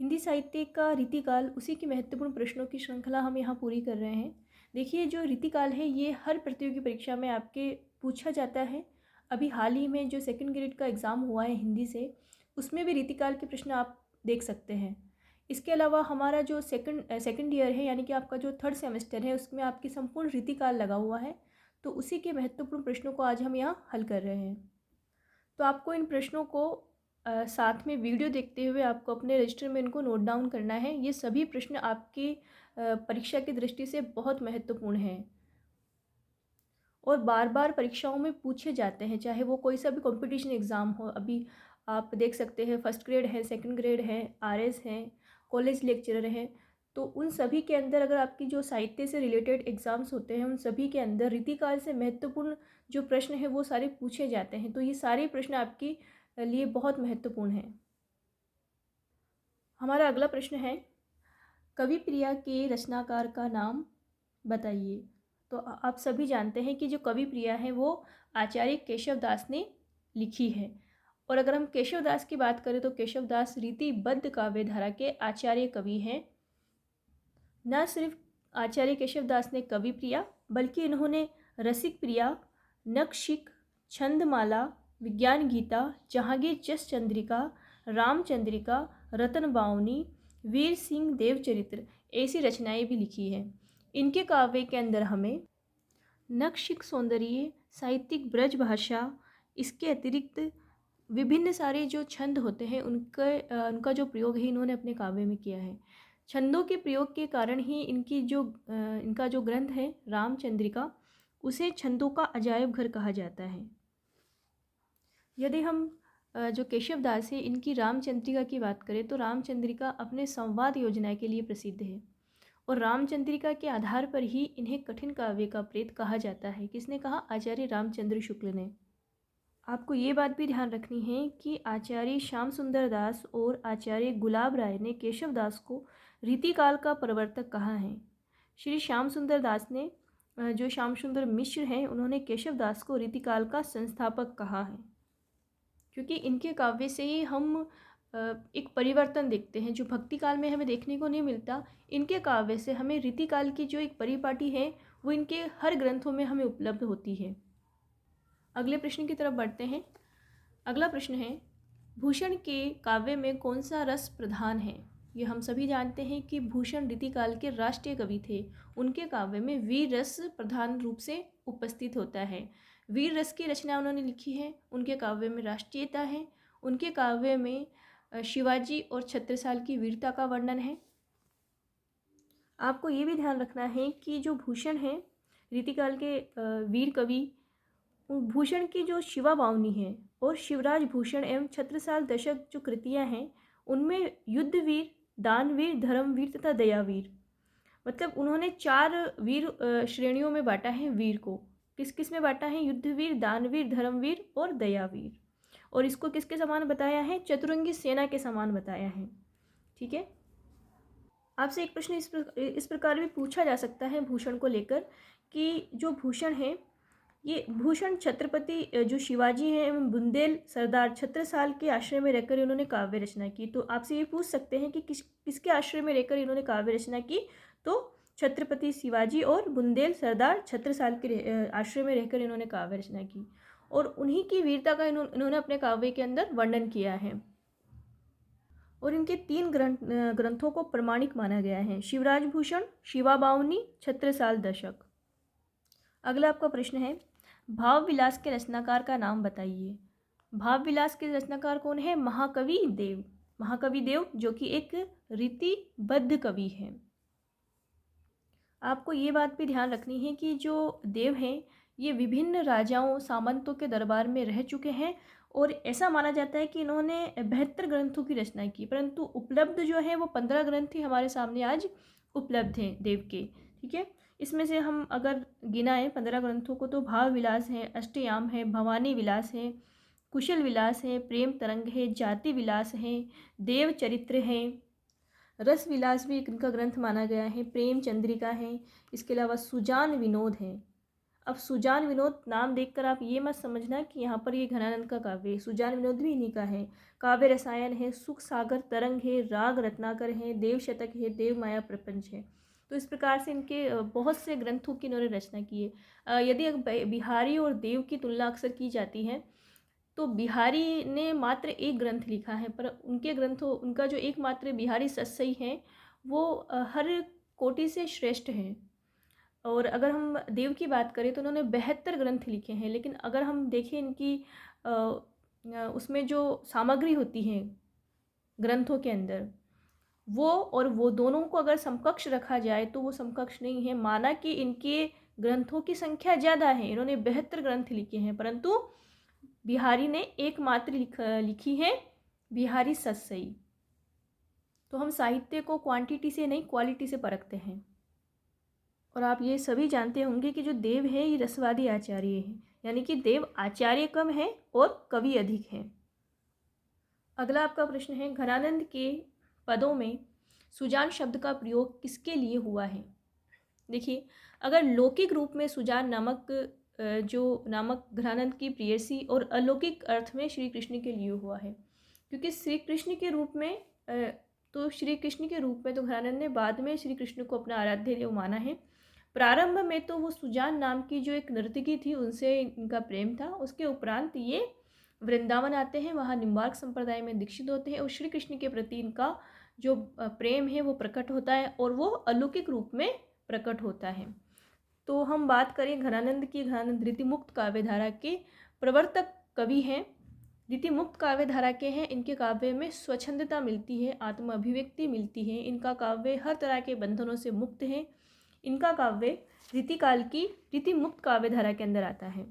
हिंदी साहित्य का रीतिकाल, उसी के महत्वपूर्ण प्रश्नों की श्रृंखला हम यहाँ पूरी कर रहे हैं। देखिए, जो रीतिकाल है ये हर प्रतियोगी परीक्षा में आपके पूछा जाता है। अभी हाल ही में जो सेकंड ग्रेड का एग्ज़ाम हुआ है हिंदी से, उसमें भी रीतिकाल के प्रश्न आप देख सकते हैं। इसके अलावा हमारा जो सेकंड ईयर है, यानी कि आपका जो थर्ड सेमेस्टर है, उसमें आपकी संपूर्ण रीतिकाल लगा हुआ है। तो उसी के महत्वपूर्ण प्रश्नों को आज हम यहाँ हल कर रहे हैं। तो आपको इन प्रश्नों को साथ में वीडियो देखते हुए आपको अपने रजिस्टर में इनको नोट डाउन करना है। ये सभी प्रश्न आपकी परीक्षा की दृष्टि से बहुत महत्वपूर्ण हैं और बार बार परीक्षाओं में पूछे जाते हैं, चाहे वो कोई सा भी कंपटीशन एग्ज़ाम हो। अभी आप देख सकते हैं फर्स्ट ग्रेड है, सेकंड ग्रेड है, आरएस हैं, कॉलेज लेक्चरर हैं। तो उन सभी के अंदर अगर आपकी जो साहित्य से रिलेटेड एग्ज़ाम्स होते हैं, उन सभी के अंदर रीतिकाल से महत्वपूर्ण जो प्रश्न हैं वो सारे पूछे जाते हैं। तो ये सारे प्रश्न आपके लिए बहुत महत्वपूर्ण हैं। हमारा अगला प्रश्न है, कवि प्रिया के रचनाकार का नाम बताइए। तो आप सभी जानते हैं कि जो कवि प्रिया है वो आचार्य केशव दास ने लिखी है। और अगर हम केशव दास की बात करें तो केशव दास रीतिबद्ध काव्य धारा के आचार्य कवि हैं। न सिर्फ आचार्य केशव दास ने कवि प्रिया, बल्कि इन्होंने रसिक प्रिया, नखशिख, छंदमाला, विज्ञान गीता, जहांगीर जस चंद्रिका, रामचंद्रिका, रतन बावनी, वीर सिंह देवचरित्र ऐसी रचनाएं भी लिखी हैं। इनके काव्य के अंदर हमें नखशिख सौंदर्य, साहित्यिक ब्रज भाषा, इसके अतिरिक्त विभिन्न सारे जो छंद होते हैं उनका जो प्रयोग है इन्होंने अपने काव्य में किया है। छंदों के प्रयोग के कारण ही इनका जो ग्रंथ है रामचंद्रिका, उसे छंदों का अजायब घर कहा जाता है। यदि हम जो केशव दास है इनकी रामचंद्रिका की बात करें तो रामचंद्रिका अपने संवाद योजना के लिए प्रसिद्ध है और रामचंद्रिका के आधार पर ही इन्हें कठिन काव्य का प्रेत कहा जाता है। किसने कहा? आचार्य रामचंद्र शुक्ल ने। आपको ये बात भी ध्यान रखनी है कि आचार्य श्याम सुंदर दास और आचार्य गुलाब राय ने केशव दास को रीतिकाल का प्रवर्तक कहा है। श्री श्याम सुंदर दास ने जो श्याम सुंदर मिश्र हैं उन्होंने केशव दास को रीतिकाल का संस्थापक कहा है, क्योंकि इनके काव्य से ही हम एक परिवर्तन देखते हैं जो भक्ति काल में हमें देखने को नहीं मिलता। इनके काव्य से हमें रीतिकाल की जो एक परिपाटी है वो इनके हर ग्रंथों में हमें उपलब्ध होती है। अगले प्रश्न की तरफ बढ़ते हैं। अगला प्रश्न है, भूषण के काव्य में कौन सा रस प्रधान है? ये हम सभी जानते हैं कि भूषण रीतिकाल के राष्ट्रीय कवि थे। उनके काव्य में वीर रस प्रधान रूप से उपस्थित होता है। वीर रस की रचना उन्होंने लिखी है। उनके काव्य में राष्ट्रीयता है। उनके काव्य में शिवाजी और छत्रसाल की वीरता का वर्णन है। आपको ये भी ध्यान रखना है कि जो भूषण है रीतिकाल के वीर कवि, भूषण की जो शिवा बावनी है और शिवराज भूषण एवं छत्रसाल दशक जो कृतियाँ हैं उनमें युद्धवीर, दानवीर, धर्मवीर तथा दयावीर, मतलब उन्होंने 4 वीर श्रेणियों में बांटा है वीर को। किस किस में बांटा है? युद्धवीर, दानवीर, धर्मवीर और दयावीर। और इसको किसके समान बताया है? चतुरंगी सेना के समान बताया है। ठीक है। आपसे एक प्रश्न इस प्रकार भी पूछा जा सकता है भूषण को लेकर कि जो भूषण है ये भूषण छत्रपति जो शिवाजी हैं एवं बुंदेल सरदार छत्रसाल के आश्रय में रहकर इन्होंने काव्य रचना की। तो आपसे ये पूछ सकते हैं कि किसके आश्रय में रहकर इन्होंने काव्य रचना की? तो छत्रपति शिवाजी और बुंदेल सरदार छत्रसाल के आश्रय में रहकर इन्होंने काव्य रचना की और उन्हीं की वीरता का इन्होंने अपने काव्य के अंदर वर्णन किया है। और इनके 3 ग्रंथों को प्रमाणिक माना गया है: शिवराज भूषण, शिवा बावनी, छत्रसाल दशक। अगला आपका प्रश्न है, भाव विलास के रचनाकार का नाम बताइए। भाव विलास के रचनाकार कौन है? महाकवि देव। महाकवि देव जो कि एक रीतिबद्ध कवि है। आपको ये बात भी ध्यान रखनी है कि जो देव हैं ये विभिन्न राजाओं सामंतों के दरबार में रह चुके हैं और ऐसा माना जाता है कि इन्होंने 72 ग्रंथों की रचना की, परंतु उपलब्ध जो है वो 15 ग्रंथ ही हमारे सामने आज उपलब्ध हैं देव के। ठीक है। इसमें से हम अगर गिनाएं 15 ग्रंथों को तो भाव विलास है, अष्टयाम है, भवानी विलास है, कुशल विलास है, प्रेम तरंग है, जाति विलास है, देव चरित्र है, रस विलास भी इनका ग्रंथ माना गया है, प्रेम चंद्रिका है, इसके अलावा सुजान विनोद है, अब सुजान विनोद नाम देखकर आप ये मत समझना कि यहाँ पर ये घनानंद का काव्य है। सुजान विनोद भी इन्हीं का है। काव्य रसायन है, सुख सागर तरंग है, राग रत्नाकर है, देव शतक है, देव माया प्रपंच है। तो इस प्रकार से इनके बहुत से ग्रंथों की इन्होंने रचना की है। यदि बिहारी और देव की तुलना अक्सर की जाती है तो बिहारी ने मात्र एक ग्रंथ लिखा है, पर उनके ग्रंथों उनका जो एकमात्र बिहारी सतसई है वो हर कोटि से श्रेष्ठ है। और अगर हम देव की बात करें तो उन्होंने 72 ग्रंथ लिखे हैं, लेकिन अगर हम देखें इनकी उसमें जो सामग्री होती है ग्रंथों के अंदर, वो दोनों को अगर समकक्ष रखा जाए तो वो समकक्ष नहीं है। माना कि इनके ग्रंथों की संख्या ज़्यादा है, इन्होंने 72 ग्रंथ लिखे हैं, परंतु बिहारी ने एकमात्र लिखी है बिहारी सतसई। तो हम साहित्य को क्वांटिटी से नहीं क्वालिटी से परखते हैं। और आप ये सभी जानते होंगे कि जो देव है ये रसवादी आचार्य है, यानी कि देव आचार्य कम है और कवि अधिक है। अगला आपका प्रश्न है, घनानंद के पदों में सुजान शब्द का प्रयोग किसके लिए हुआ है? देखिए, अगर लौकिक रूप में सुजान नामक घनानंद की प्रेयसी और अलौकिक अर्थ में श्री कृष्ण के लिए हुआ है, क्योंकि श्री कृष्ण के रूप में तो घनानंद ने बाद में श्री कृष्ण को अपना आराध्य देव माना है। प्रारंभ में तो वो सुजान नाम की जो एक नर्तकी थी उनसे इनका प्रेम था। उसके उपरांत ये वृंदावन आते हैं, वहाँ निम्बार्क संप्रदाय में दीक्षित होते हैं और श्री कृष्ण के प्रति इनका जो प्रेम है वो प्रकट होता है और वो अलौकिक रूप में प्रकट होता है। तो हम बात करें घनानंद की, घनानंद रीतिमुक्त काव्यधारा के प्रवर्तक कवि हैं, रीतिमुक्त काव्यधारा के हैं। इनके काव्य में स्वच्छंदता मिलती है, आत्म अभिव्यक्ति मिलती है। इनका काव्य हर तरह के बंधनों से मुक्त है। इनका काव्य रीतिकाल की रीतिमुक्त काव्यधारा के अंदर आता है।